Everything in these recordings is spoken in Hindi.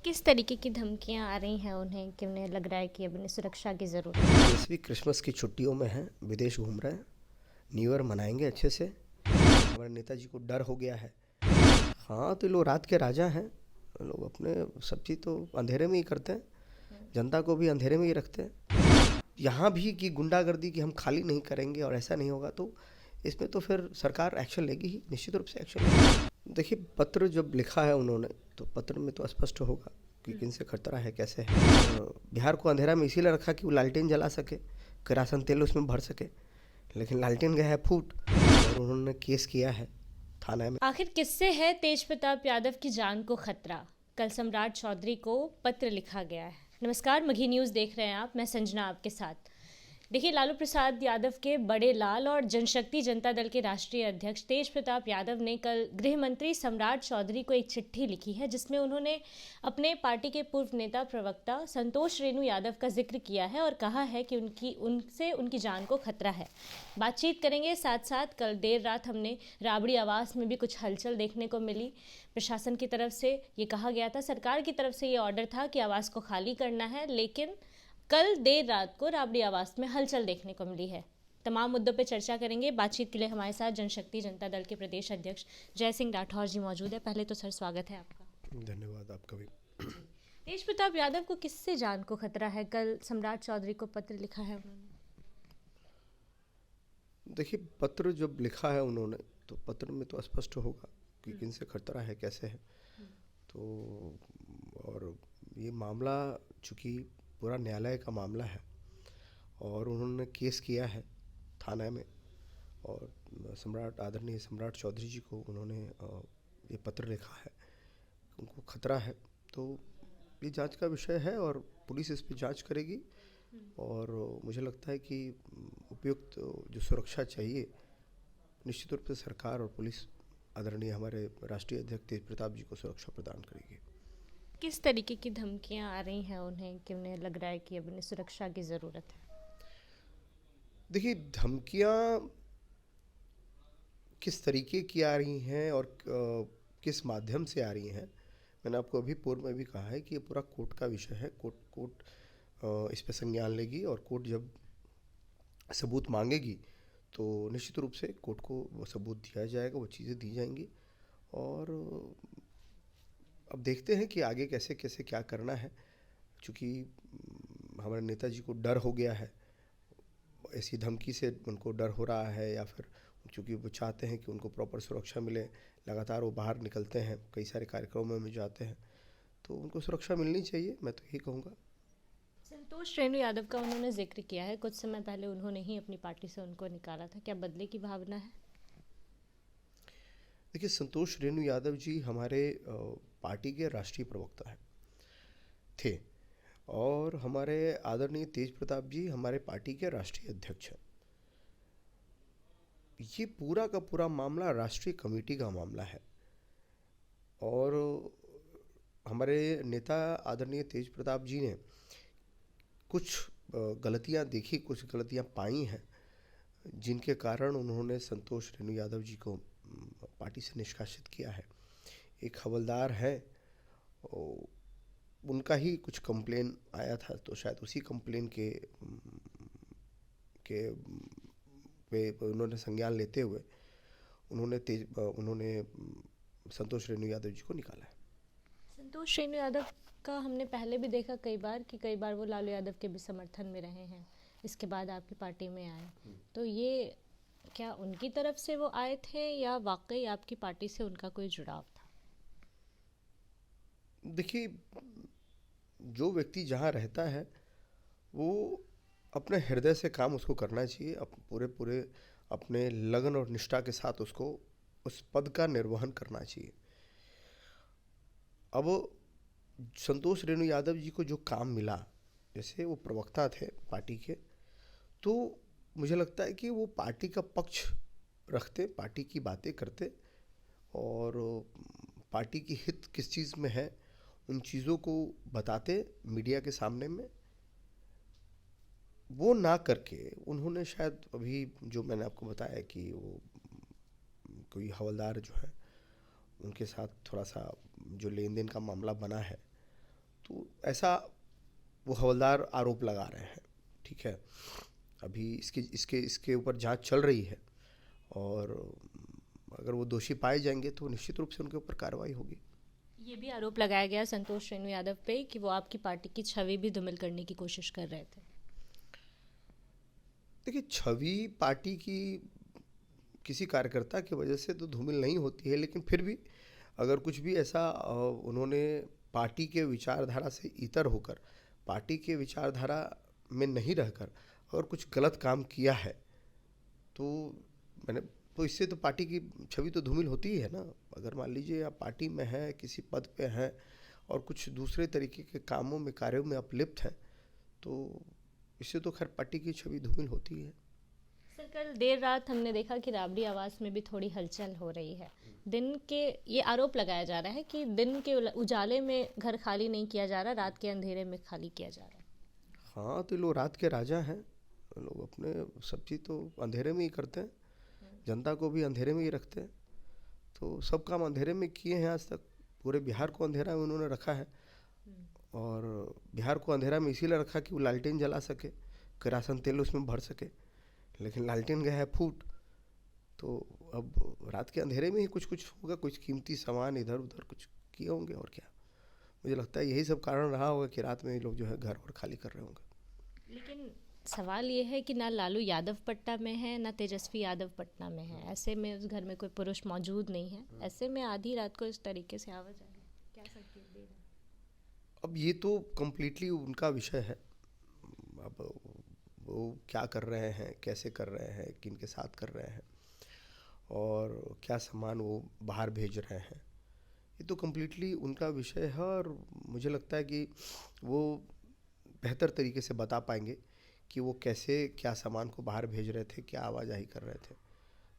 किस तरीके की धमकियाँ आ रही हैं उन्हें कि उन्हें लग रहा है कि अब उन्हें सुरक्षा की ज़रूरत है? इस भी क्रिसमस की छुट्टियों में हैं, विदेश घूम रहे हैं। न्यू ईयर मनाएंगे अच्छे से। हमारे नेताजी को डर हो गया है। हाँ, तो ये लोग रात के राजा हैं। लोग अपने सब चीज़ तो अंधेरे में ही करते हैं, जनता को भी अंधेरे में ही रखते हैं। यहाँ भी कि गुंडागर्दी की हम खाली नहीं करेंगे और ऐसा नहीं होगा, तो इसमें तो फिर सरकार एक्शन लेगी ही, निश्चित रूप से एक्शन लेगी। देखिए, पत्र जब लिखा है उन्होंने, तो पत्र में तो स्पष्ट होगा कि किन से खतरा है, कैसे है। बिहार को अंधेरा में इसीलिए रखा कि वो लालटेन जला सके, किरासन तेल उसमें भर सके, लेकिन लालटेन गया है फूट और उन्होंने केस किया है थाना में। आखिर किससे है तेज प्रताप यादव की जान को खतरा? कल सम्राट चौधरी को पत्र लिखा गया है। नमस्कार, मघी न्यूज़ देख रहे हैं आप, मैं संजना आपके साथ। देखिए, लालू प्रसाद यादव के बड़े लाल और जनशक्ति जनता दल के राष्ट्रीय अध्यक्ष तेज प्रताप यादव ने कल गृह मंत्री सम्राट चौधरी को एक चिट्ठी लिखी है, जिसमें उन्होंने अपने पार्टी के पूर्व नेता प्रवक्ता संतोष रेणु यादव का जिक्र किया है और कहा है कि उनकी जान को खतरा है। बातचीत करेंगे। साथ साथ कल देर रात हमने राबड़ी आवास में भी कुछ हलचल देखने को मिली। प्रशासन की तरफ से ये कहा गया था, सरकार की तरफ से ये ऑर्डर था कि आवास को खाली करना है, लेकिन कल देर रात को राबड़ी आवास में हलचल देखने को मिली है। तमाम मुद्दों पर चर्चा करेंगे। बातचीत के लिए हमारे साथ जनशक्ति जनता दल के प्रदेश अध्यक्ष जय सिंह राठौर जी मौजूद है। पहले तो सर, स्वागत है आपका। धन्यवाद आपका भी। तेज प्रताप यादव को किससे जान को खतरा है? कल सम्राट चौधरी को पत्र लिखा है उन्होंने। देखिए, पत्र जब लिखा है उन्होंने, तो पत्र में तो स्पष्ट होगा कि किन से खतरा है, कैसे है। तो और ये मामला चूँकि पूरा न्यायालय का मामला है और उन्होंने केस किया है थाना में, और आदरणीय सम्राट चौधरी जी को उन्होंने ये पत्र लिखा है, उनको खतरा है। तो ये जांच का विषय है और पुलिस इस पर जांच करेगी और मुझे लगता है कि उपयुक्त जो सुरक्षा चाहिए, निश्चित रूप से सरकार और पुलिस आदरणीय हमारे राष्ट्रीय अध्यक्ष तेज प्रताप जी को सुरक्षा प्रदान करेगी। किस तरीके की धमकियां आ रही हैं उन्हें कि उन्हें लग रहा है कि अब उन्हें सुरक्षा की ज़रूरत है? देखिए, धमकियाँ किस तरीके की आ रही हैं और किस माध्यम से आ रही हैं, मैंने आपको अभी पूर्व में भी कहा है कि ये पूरा कोर्ट का विषय है। कोर्ट इस पर संज्ञान लेगी और कोर्ट जब सबूत मांगेगी तो निश्चित रूप से कोर्ट को वो सबूत दिया जाएगा, वो चीज़ें दी जाएंगी। और अब देखते हैं कि आगे कैसे कैसे क्या करना है, क्योंकि हमारे नेताजी को डर हो गया है, ऐसी धमकी से उनको डर हो रहा है, या फिर क्योंकि वो चाहते हैं कि उनको प्रॉपर सुरक्षा मिले। लगातार वो बाहर निकलते हैं, कई सारे कार्यक्रमों में जाते हैं, तो उनको सुरक्षा मिलनी चाहिए, मैं तो यही कहूँगा। संतोष रेणु यादव का उन्होंने जिक्र किया है, कुछ समय पहले उन्होंने ही अपनी पार्टी से उनको निकाला था। क्या बदले की भावना है? देखिए, संतोष रेणु यादव जी हमारे पार्टी के राष्ट्रीय प्रवक्ता हैं, थे, और हमारे आदरणीय तेज प्रताप जी हमारे पार्टी के राष्ट्रीय अध्यक्ष हैं। ये पूरा का पूरा मामला राष्ट्रीय कमेटी का मामला है और हमारे नेता आदरणीय तेज प्रताप जी ने कुछ गलतियां देखी, कुछ गलतियां पाई हैं, जिनके कारण उन्होंने संतोष रेणु यादव जी को पार्टी से निष्कासित किया है। एक हवलदार है, उनका ही कुछ कंप्लेन आया था, तो शायद उसी कंप्लेन के पे उन्होंने संज्ञान लेते हुए उन्होंने संतोष रेणु यादव जी को निकाला है। संतोष रेणु यादव का हमने पहले भी देखा कई बार वो लालू यादव के भी समर्थन में रहे हैं, इसके बाद आपकी पार्टी में आए। तो ये क्या उनकी तरफ से वो आए थे या वाकई आपकी पार्टी से उनका कोई जुड़ाव था? देखिए, जो व्यक्ति जहाँ रहता है वो अपने हृदय से काम उसको करना चाहिए, पूरे अपने लगन और निष्ठा के साथ उसको उस पद का निर्वहन करना चाहिए। अब संतोष रेणु यादव जी को जो काम मिला, जैसे वो प्रवक्ता थे पार्टी के, तो मुझे लगता है कि वो पार्टी का पक्ष रखते, पार्टी की बातें करते और पार्टी की हित किस चीज़ में है उन चीज़ों को बताते मीडिया के सामने में। वो ना करके उन्होंने शायद अभी जो मैंने आपको बताया कि वो कोई हवलदार जो है उनके साथ थोड़ा सा जो लेन देन का मामला बना है, तो ऐसा वो हवलदार आरोप लगा रहे हैं। ठीक है, अभी इसके इसके इसके ऊपर जांच चल रही है, और अगर वो दोषी पाए जाएंगे तो निश्चित रूप से उनके ऊपर कार्रवाई होगी। ये भी आरोप लगाया गया संतोष रेणु यादव पे कि वो आपकी पार्टी की छवि भी धूमिल करने की कोशिश कर रहे थे। देखिए, छवि पार्टी की किसी कार्यकर्ता की वजह से तो धूमिल नहीं होती है, लेकिन फिर भी अगर कुछ भी ऐसा उन्होंने पार्टी के विचारधारा से इतर होकर, पार्टी के विचारधारा में नहीं रहकर अगर कुछ गलत काम किया है, तो मैंने तो इससे तो पार्टी की छवि तो धूमिल होती ही है ना। अगर मान लीजिए आप पार्टी में हैं, किसी पद पे हैं और कुछ दूसरे तरीके के कामों में, कार्यों में आप लिप्त हैं, तो इससे तो खैर पार्टी की छवि धूमिल होती है। सर, कल देर रात हमने देखा कि राबड़ी आवास में भी थोड़ी हलचल हो रही है। दिन के ये आरोप लगाया जा रहा है कि दिन के उजाले में घर खाली नहीं किया जा रहा, रात के अंधेरे में खाली किया जा रहा है। हाँ, तो लोग रात के राजा हैं, लोग अपने सब चीज़ तो अंधेरे में ही करते हैं, जनता को भी अंधेरे में ही रखते हैं। तो सब काम अंधेरे में किए हैं आज तक, पूरे बिहार को अंधेरा में उन्होंने रखा है। और बिहार को अंधेरा में इसीलिए रखा कि वो लालटेन जला सके, किरासन तेल उसमें भर सके, लेकिन लालटेन गया है फूट। तो अब रात के अंधेरे में ही कुछ कुछ होगा, कुछ कीमती सामान इधर उधर कुछ किए होंगे, और क्या। मुझे लगता है यही सब कारण रहा होगा कि रात में लोग जो है घर और खाली कर रहे होंगे। लेकिन सवाल ये है कि ना लालू यादव पट्टा में है, ना तेजस्वी यादव पटना में है। ऐसे में उस घर में कोई पुरुष मौजूद नहीं है। ऐसे में आधी रात को इस तरीके से आवाजाही क्या संकेत दे रहा है? अब ये तो कम्प्लीटली उनका विषय है। अब वो क्या कर रहे हैं, कैसे कर रहे हैं, किन के साथ कर रहे हैं, और क्या सामान वो बाहर भेज रहे हैं, ये तो कम्प्लीटली उनका विषय है। और मुझे लगता है कि वो बेहतर तरीके से बता पाएंगे कि वो कैसे क्या सामान को बाहर भेज रहे थे, क्या आवाजाही कर रहे थे।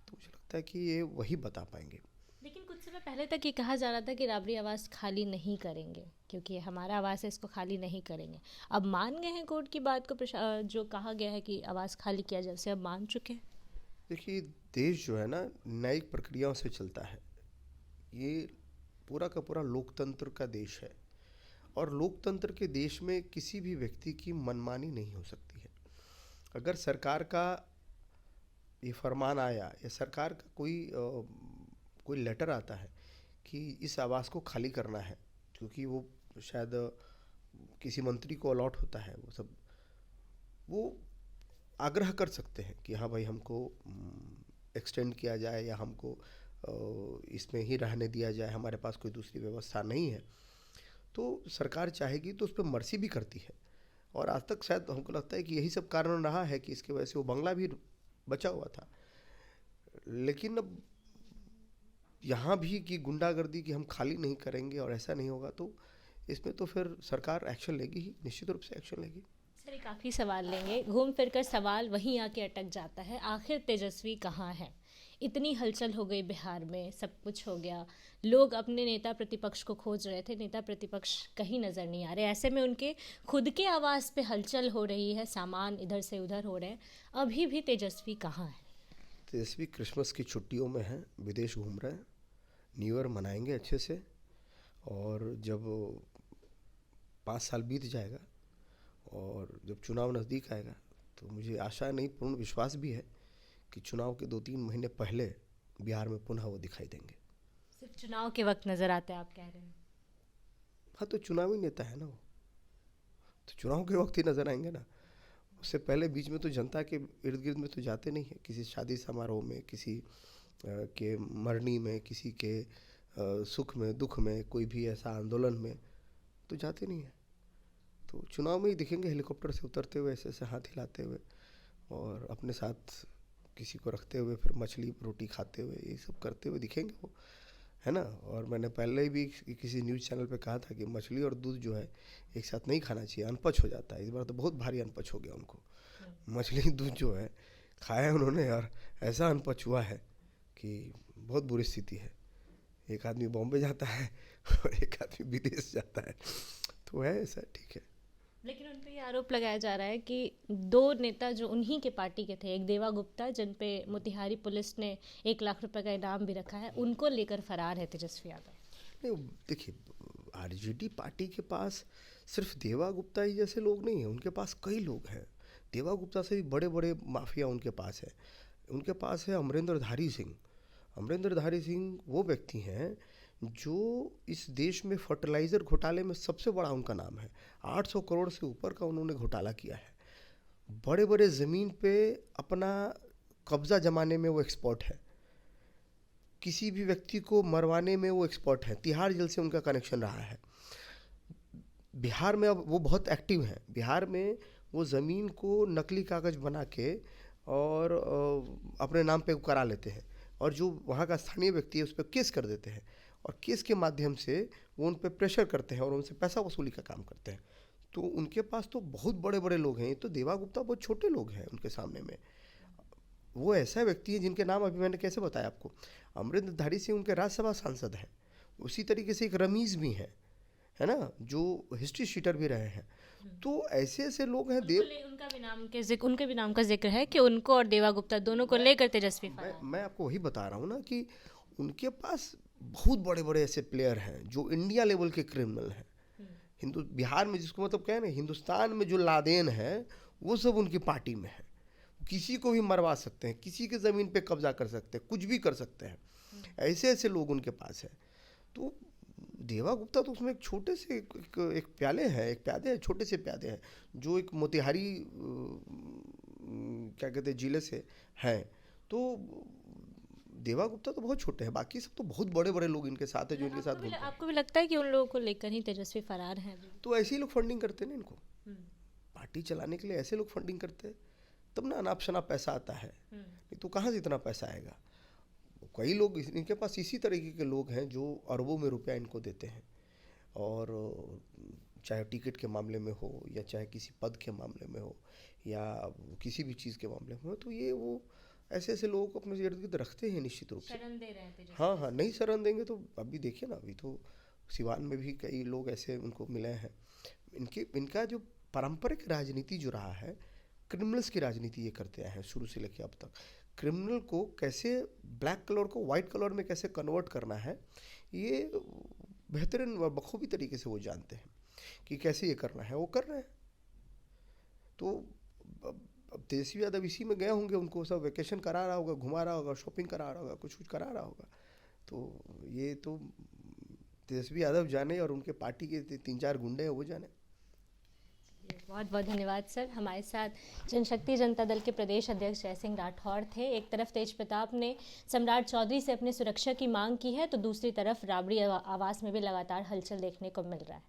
तो मुझे लगता है कि ये वही बता पाएंगे। लेकिन कुछ समय पहले तक ये कहा जा रहा था कि राबड़ी आवास खाली नहीं करेंगे, क्योंकि हमारा आवास है, इसको खाली नहीं करेंगे। अब मान गए हैं कोर्ट की बात को, जो कहा गया है कि आवास खाली किया जाए, उसे अब मान चुके हैं। देखिए, देश जो है ना, न्यायिक प्रक्रियाओं से चलता है। ये पूरा का पूरा लोकतंत्र का देश है, और लोकतंत्र के देश में किसी भी व्यक्ति की मनमानी नहीं हो सकती है। अगर सरकार का ये फरमान आया, या सरकार का कोई लेटर आता है कि इस आवास को खाली करना है, क्योंकि वो शायद किसी मंत्री को अलॉट होता है, वो सब वो आग्रह कर सकते हैं कि हाँ भाई, हमको एक्सटेंड किया जाए, या हमको इसमें ही रहने दिया जाए, हमारे पास कोई दूसरी व्यवस्था नहीं है। तो सरकार चाहेगी तो उस पर मर्सी भी करती है। और आज तक शायद हमको लगता है कि यही सब कारण रहा है कि इसकी वजह से वो बंगला भी बचा हुआ था। लेकिन अब यहाँ भी कि गुंडागर्दी की हम खाली नहीं करेंगे और ऐसा नहीं होगा, तो इसमें तो फिर सरकार एक्शन लेगी ही, निश्चित रूप से एक्शन लेगी। सर, ये काफ़ी सवाल लेंगे, घूम फिर कर सवाल वहीं आके अटक जाता है, आखिर तेजस्वी कहाँ है? इतनी हलचल हो गई बिहार में, सब कुछ हो गया, लोग अपने नेता प्रतिपक्ष को खोज रहे थे, नेता प्रतिपक्ष कहीं नज़र नहीं आ रहे। ऐसे में उनके खुद के आवास पे हलचल हो रही है, सामान इधर से उधर हो रहे हैं, अभी भी तेजस्वी कहाँ है? तेजस्वी क्रिसमस की छुट्टियों में हैं, विदेश घूम रहे हैं, न्यू ईयर मनाएंगे अच्छे से। और जब 5 साल बीत जाएगा और जब चुनाव नज़दीक आएगा, तो मुझे आशा नहीं, पूर्ण विश्वास भी है कि चुनाव के 2-3 महीने पहले बिहार में पुनः वो दिखाई देंगे। सिर्फ चुनाव के वक्त नज़र आते हैं, आप कह रहे हैं? हाँ, तो चुनावी नेता है ना वो, तो चुनाव के वक्त ही नज़र आएंगे ना। उससे पहले बीच में तो जनता के इर्द गिर्द में तो जाते नहीं है, किसी शादी समारोह में, किसी के मरनी में, किसी के सुख में दुख में, कोई भी ऐसा आंदोलन में तो जाते नहीं हैं। तो चुनाव में ही दिखेंगे, हेलीकॉप्टर से उतरते हुए, ऐसे ऐसे हाथ हिलाते हुए, और अपने साथ किसी को रखते हुए, फिर मछली रोटी खाते हुए, ये सब करते हुए दिखेंगे वो, है ना। और मैंने पहले भी किसी न्यूज़ चैनल पे कहा था कि मछली और दूध जो है एक साथ नहीं खाना चाहिए, अनपच हो जाता है। इस बार तो बहुत भारी अनपच हो गया उनको। मछली दूध जो है खाया उन्होंने, और ऐसा अनपच हुआ है कि बहुत बुरी स्थिति है। एक आदमी बॉम्बे जाता है और एक आदमी विदेश जाता है, तो है ऐसा, ठीक है। लेकिन उन पे ये आरोप लगाया जा रहा है कि 2 नेता जो उन्हीं के पार्टी के थे, एक देवा गुप्ता, जिन पे मोतिहारी पुलिस ने 1 लाख रुपए का इनाम भी रखा है, उनको लेकर फरार है तेजस्वी यादव। नहीं, देखिए, आरजेडी पार्टी के पास सिर्फ देवा गुप्ता ही जैसे लोग नहीं हैं, उनके पास कई लोग हैं। देवा गुप्ता से भी बड़े बड़े माफिया उनके पास है। उनके पास है अमरिंदरधारी सिंह। अमरिंदरधारी सिंह वो व्यक्ति हैं जो इस देश में फर्टिलाइज़र घोटाले में सबसे बड़ा उनका नाम है। 800 करोड़ से ऊपर का उन्होंने घोटाला किया है। बड़े बड़े ज़मीन पे अपना कब्ज़ा जमाने में वो एक्सपर्ट है। किसी भी व्यक्ति को मरवाने में वो एक्सपर्ट है। तिहाड़ जेल से उनका कनेक्शन रहा है। बिहार में अब वो बहुत एक्टिव हैं। बिहार में वो ज़मीन को नकली कागज़ बना के और अपने नाम पे करा लेते हैं, और जो वहाँ का स्थानीय व्यक्ति है उस पर केस कर देते हैं, और केस के माध्यम से वो उन पर प्रेशर करते हैं और उनसे पैसा वसूली का काम करते हैं। तो उनके पास तो बहुत बड़े बड़े लोग हैं। ये तो देवा गुप्ता बहुत छोटे लोग हैं उनके सामने में। वो ऐसा व्यक्ति है जिनके नाम अभी मैंने कैसे बताया आपको। अमरिंदरधारी सिंह उनके राज्यसभा सांसद हैं। उसी तरीके से एक रमीज़ भी हैं, है ना, जो हिस्ट्री शीटर भी रहे हैं। तो ऐसे ऐसे लोग हैं। उनके भी नाम का जिक्र है कि उनको और देवा गुप्ता दोनों को लेकर तेजस्वी फरार। मैं आपको वही बता रहा हूँ ना कि उनके पास बहुत बड़े बड़े ऐसे प्लेयर हैं जो इंडिया लेवल के क्रिमिनल हैं। बिहार में जिसको मतलब क्या है ना, हिंदुस्तान में जो लादेन है वो सब उनकी पार्टी में है। किसी को भी मरवा सकते हैं, किसी के ज़मीन पे कब्जा कर सकते हैं, कुछ भी कर सकते हैं। ऐसे ऐसे लोग उनके पास हैं। तो देवा गुप्ता तो उसमें एक छोटे से एक प्यादे हैं, छोटे से प्यादे हैं, जो एक मोतिहारी क्या कहते हैं जिले से हैं। तो देवा गुप्ता तो बहुत छोटे हैं, बाकी सब तो बहुत बड़े बड़े लोग इनके साथ हैं जो इनके साथ घूमते हैं। आपको भी लगता है कि उन लोगों को लेकर ही तेजस्वी फरार हैं? तो ऐसे ही लोग फंडिंग करते हैं ना इनको, पार्टी चलाने के लिए ऐसे लोग फंडिंग करते हैं, तब ना अनाप शनाप पैसा आता है। नहीं तो कहाँ से इतना पैसा आएगा। कई लोग इनके पास इसी तरीके के लोग हैं जो अरबों में रुपया इनको देते हैं, और चाहे टिकट के मामले में हो, या चाहे किसी पद के मामले में हो, या किसी भी चीज़ के मामले में हो। तो ये वो ऐसे ऐसे लोगों को अपने इर्द गिर्द रखते हैं निश्चित रूप से। शरण दे रहे हैं। हाँ हाँ, नहीं शरण देंगे तो अभी देखिए ना, अभी तो सिवान में भी कई लोग ऐसे उनको मिले हैं। इनका जो पारंपरिक राजनीति जो रहा है, क्रिमिनल्स की राजनीति ये करते आए हैं शुरू से लेकर अब तक। क्रिमिनल को कैसे ब्लैक कलर को वाइट कलर में कैसे कन्वर्ट करना है, ये बेहतरीन व बखूबी तरीके से वो जानते हैं कि कैसे ये करना है, वो कर रहे हैं। तो अब तेजस्वी यादव इसी में गए होंगे, उनको सब वेकेशन करा रहा होगा, घुमा रहा होगा, शॉपिंग करा रहा होगा, कुछ कुछ करा रहा होगा। तो ये तो तेजस्वी यादव जाने और उनके पार्टी के 3-4 गुंडे हैं वो जाने। बहुत बहुत धन्यवाद सर। हमारे साथ जनशक्ति जनता दल के प्रदेश अध्यक्ष जय सिंह राठौड़ थे। एक तरफ तेज प्रताप ने सम्राट चौधरी से अपने सुरक्षा की मांग की है, तो दूसरी तरफ राबड़ी आवास में भी लगातार हलचल देखने को मिल रहा है।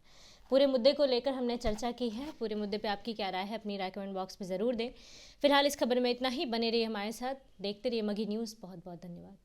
पूरे मुद्दे को लेकर हमने चर्चा की है। पूरे मुद्दे पे आपकी क्या राय है, अपनी राय कमेंट बॉक्स में ज़रूर दें। फिलहाल इस खबर में इतना ही। बने रहिए हमारे साथ, देखते रहिए मघी न्यूज़। बहुत बहुत धन्यवाद।